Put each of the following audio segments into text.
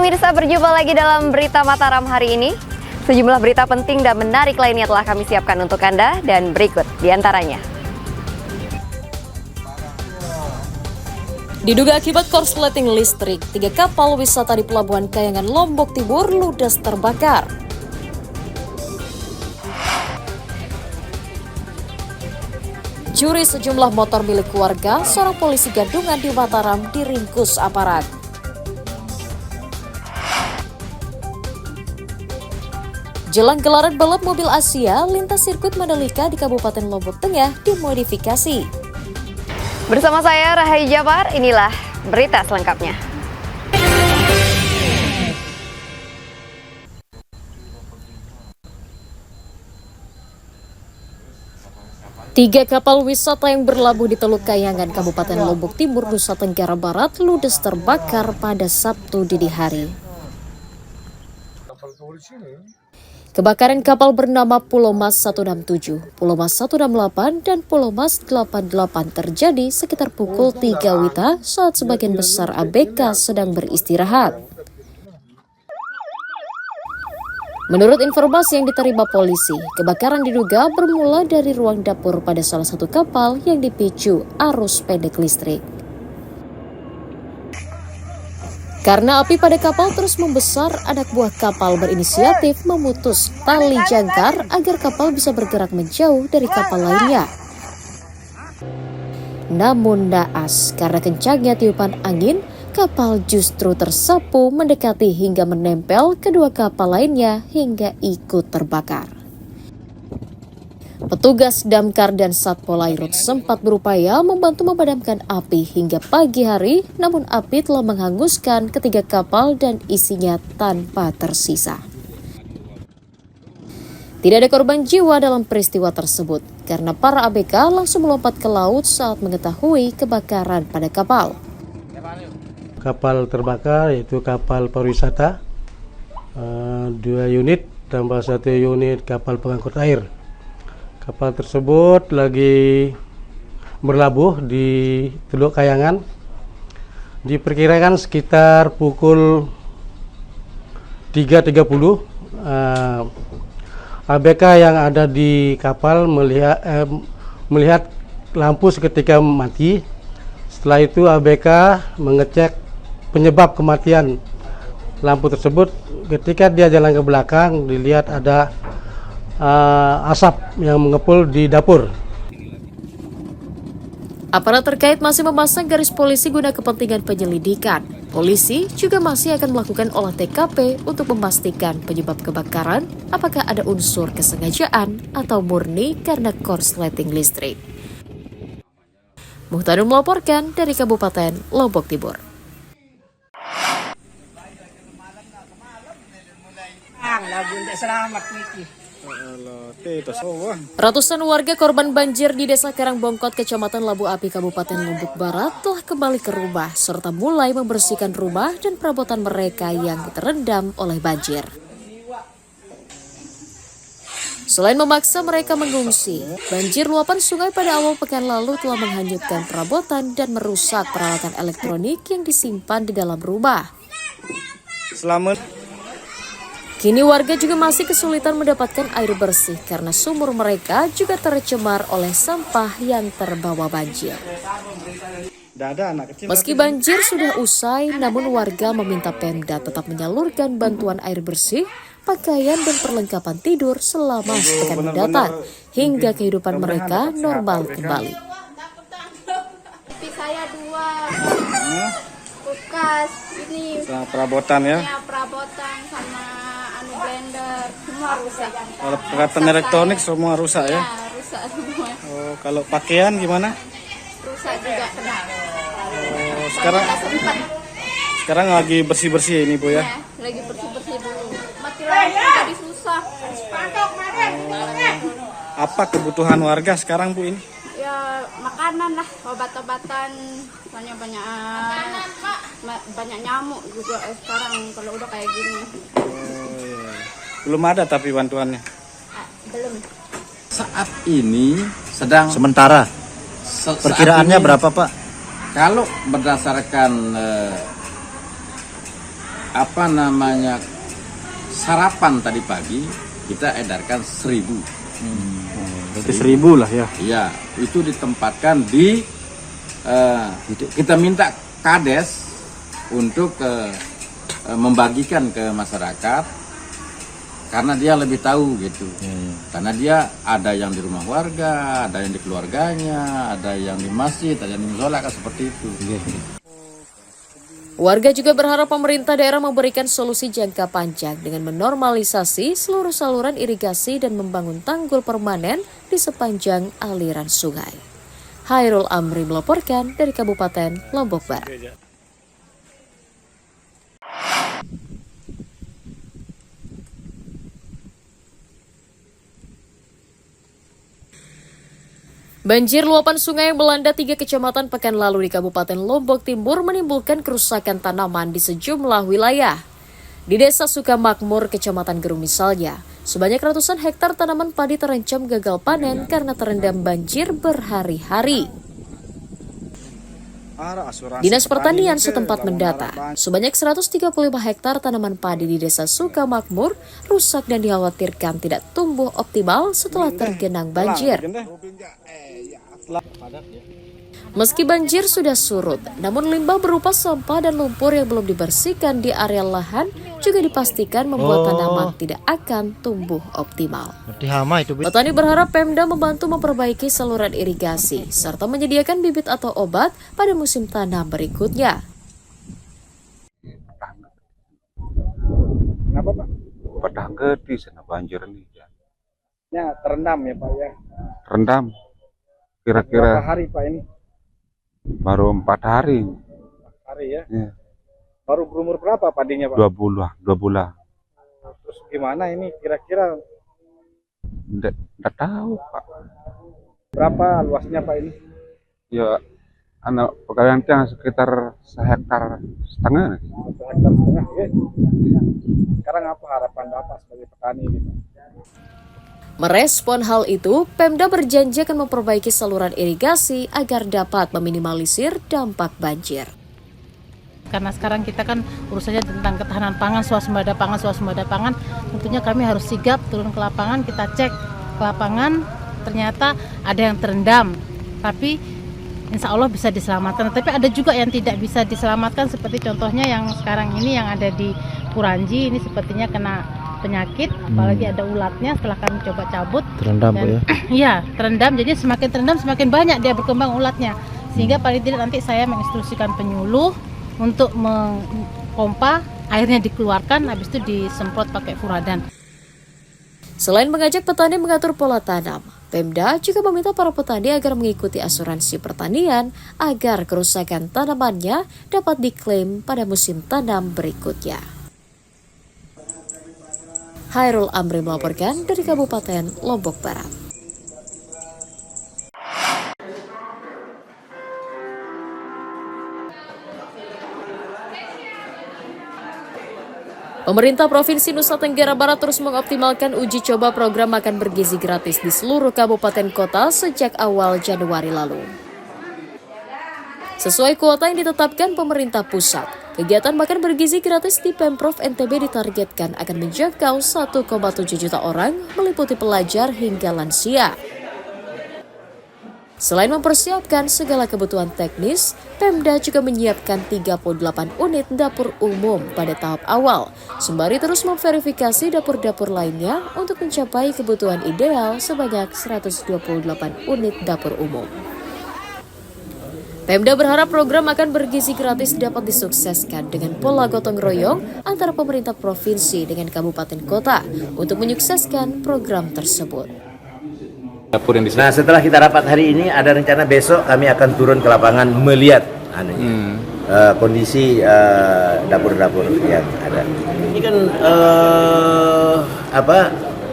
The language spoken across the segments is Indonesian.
pemirsa, berjumpa lagi dalam Berita Mataram hari ini. Sejumlah berita penting dan menarik lainnya telah kami siapkan untuk Anda dan berikut diantaranya. Diduga akibat korsleting listrik, 3 kapal wisata di Pelabuhan Kayangan, Lombok Timur ludes terbakar. Curi sejumlah motor milik warga, seorang polisi gadungan di Mataram diringkus aparat. Jelang gelaran balap mobil Asia, lintas sirkuit Mandalika di Kabupaten Lombok Tengah dimodifikasi. Bersama saya Rahayu Jabar, inilah berita selengkapnya. Tiga kapal wisata yang berlabuh di Teluk Kayangan, Kabupaten Lombok Timur, Nusa Tenggara Barat, ludes terbakar pada Sabtu dini hari. Kebakaran kapal bernama Pulau Mas 167, Pulau Mas 168, dan Pulau Mas 88 terjadi sekitar pukul 3 WITA saat sebagian besar ABK sedang beristirahat. Menurut informasi yang diterima polisi, kebakaran diduga bermula dari ruang dapur pada salah satu kapal yang dipicu arus pendek listrik. Karena api pada kapal terus membesar, anak buah kapal berinisiatif memutus tali jangkar agar kapal bisa bergerak menjauh dari kapal lainnya. Namun naas, karena kencangnya tiupan angin, kapal justru tersapu mendekati hingga menempel kedua kapal lainnya hingga ikut terbakar. Petugas damkar dan Satpol Airut sempat berupaya membantu memadamkan api hingga pagi hari, namun api telah menghanguskan ketiga kapal dan isinya tanpa tersisa. Tidak ada korban jiwa dalam peristiwa tersebut, karena para ABK langsung melompat ke laut saat mengetahui kebakaran pada kapal. Kapal terbakar yaitu kapal pariwisata, 2 unit tambah 1 unit kapal pengangkut air. Kapal tersebut lagi berlabuh di Teluk Kayangan. Diperkirakan sekitar pukul 3.30 ABK yang ada di kapal melihat lampu seketika mati. Setelah itu ABK mengecek penyebab kematian lampu tersebut. Ketika dia jalan ke belakang, dilihat ada asap yang mengepul di dapur. Aparat terkait masih memasang garis polisi guna kepentingan penyelidikan. Polisi juga masih akan melakukan olah TKP untuk memastikan penyebab kebakaran, apakah ada unsur kesengajaan atau murni karena korsleting listrik. Muhtadun melaporkan dari Kabupaten Lombok Timur. Ratusan warga korban banjir di Desa Karangbongkot, Kecamatan Labu Api, Kabupaten Lombok Barat telah kembali ke rumah serta mulai membersihkan rumah dan perabotan mereka yang terendam oleh banjir. Selain memaksa mereka mengungsi, banjir luapan sungai pada awal pekan lalu telah menghanyutkan perabotan dan merusak peralatan elektronik yang disimpan di dalam rumah. Kini warga juga masih kesulitan mendapatkan air bersih karena sumur mereka juga tercemar oleh sampah yang terbawa banjir. Meski banjir sudah usai, namun warga meminta Pemda tetap menyalurkan bantuan air bersih, pakaian dan perlengkapan tidur selama sepekan mendatang hingga kehidupan mereka normal kembali. Saya 2 kulkas ini perabotan ya. Ya, perabotan sama blender semua rusak. Kalau peralatan elektronik semua rusak ya? Ya, rusak semua. Oh, kalau pakaian gimana? Rusak juga kena. Oh, sekarang lagi bersih-bersih ini Bu ya? Ya, lagi bersih-bersih dulu. Mati lampu jadi susah. Apa kebutuhan warga sekarang Bu ini? Ya, makanan lah, obat-obatan, banyak nyamuk juga sekarang kalau udah kayak gini. Oh, iya. Belum ada tapi bantuannya? Belum. Saat ini sedang Sementara perkiraannya berapa Pak? Kalau berdasarkan sarapan tadi pagi kita edarkan 1.000. Berarti 1.000 lah ya. Iya, itu ditempatkan di kita minta Kades untuk membagikan ke masyarakat karena dia lebih tahu gitu. Karena dia ada yang di rumah warga, ada yang di keluarganya, ada yang di masjid, ada yang di musola, seperti itu. Warga juga berharap pemerintah daerah memberikan solusi jangka panjang dengan menormalisasi seluruh saluran irigasi dan membangun tanggul permanen di sepanjang aliran sungai. Hairul Amri melaporkan dari Kabupaten Lombok Barat. Banjir luapan sungai yang melanda 3 kecamatan pekan lalu di Kabupaten Lombok Timur menimbulkan kerusakan tanaman di sejumlah wilayah. Di Desa Sukamakmur, Kecamatan Gerung misalnya, sebanyak ratusan hektar tanaman padi terancam gagal panen karena terendam banjir berhari-hari. Dinas Pertanian setempat mendata, sebanyak 135 hektar tanaman padi di Desa Sukamakmur rusak dan dikhawatirkan tidak tumbuh optimal setelah tergenang banjir. Meski banjir sudah surut, namun limbah berupa sampah dan lumpur yang belum dibersihkan di area lahan juga dipastikan membuat tanaman tidak akan tumbuh optimal. Petani berharap Pemda membantu memperbaiki saluran irigasi serta menyediakan bibit atau obat pada musim tanam berikutnya. Kenapa Pak? Padahal gede sana banjir nih. Ya terendam ya Pak ya. Rendam. Berapa Kira-kira hari Pak ini? baru 4 hari. 4 hari ya. Ya. Baru berumur berapa padinya Pak? 2 bulan. Terus gimana ini kira-kira? Nggak tahu Pak. Berapa luasnya Pak ini? Ya anak pegawai yang sekitar 1,5 hektar. 1,5 hektar ya. Sekarang apa harapan Bapak sebagai petani ini Pak? Merespon hal itu, Pemda berjanji akan memperbaiki saluran irigasi agar dapat meminimalisir dampak banjir. Karena sekarang kita kan urusannya tentang ketahanan pangan, swasembada pangan, tentunya kami harus sigap turun ke lapangan, kita cek ke lapangan, ternyata ada yang terendam, tapi insya Allah bisa diselamatkan. Tapi ada juga yang tidak bisa diselamatkan, seperti contohnya yang sekarang ini yang ada di Puranji, ini sepertinya kena penyakit, apalagi ada ulatnya. Setelah kami coba cabut, Terendam dan, ya? Iya, terendam. Jadi semakin terendam semakin banyak dia berkembang ulatnya, sehingga paling tidak nanti saya menginstruksikan penyuluh untuk mempompa, airnya dikeluarkan, habis itu disemprot pakai furadan. Selain mengajak petani mengatur pola tanam, Pemda juga meminta para petani agar mengikuti asuransi pertanian agar kerusakan tanamannya dapat diklaim pada musim tanam berikutnya. Hairul Amri melaporkan dari Kabupaten Lombok Barat. Pemerintah Provinsi Nusa Tenggara Barat terus mengoptimalkan uji coba program makan bergizi gratis di seluruh kabupaten kota sejak awal Januari lalu. Sesuai kuota yang ditetapkan pemerintah pusat, kegiatan makan bergizi gratis di Pemprov NTB ditargetkan akan menjangkau 1,7 juta orang, meliputi pelajar hingga lansia. Selain mempersiapkan segala kebutuhan teknis, Pemda juga menyiapkan 38 unit dapur umum pada tahap awal, sembari terus memverifikasi dapur-dapur lainnya untuk mencapai kebutuhan ideal sebanyak 128 unit dapur umum. Pemda berharap program makan bergizi gratis dapat disukseskan dengan pola gotong royong antara pemerintah provinsi dengan kabupaten kota untuk menyukseskan program tersebut. Nah, setelah kita rapat hari ini, ada rencana besok kami akan turun ke lapangan melihat kondisi dapur-dapur yang ada. Ini kan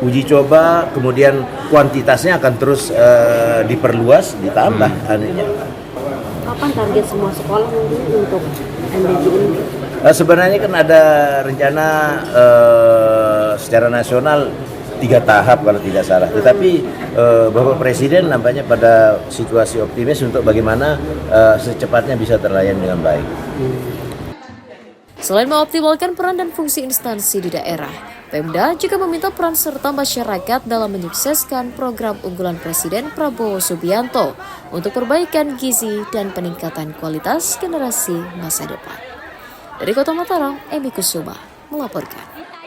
uji coba, kemudian kuantitasnya akan terus diperluas, ditambah anunya. Kapan target semua sekolah untuk MBG ini? Sebenarnya kan ada rencana secara nasional 3 tahap kalau tidak salah. Tetapi Bapak Presiden nampaknya pada situasi optimis untuk bagaimana secepatnya bisa terlayani dengan baik. Selain mengoptimalkan peran dan fungsi instansi di daerah, Pemda juga meminta peran serta masyarakat dalam menyukseskan program unggulan Presiden Prabowo Subianto untuk perbaikan gizi dan peningkatan kualitas generasi masa depan. Dari Kota Mataram, Emi Kusuma melaporkan.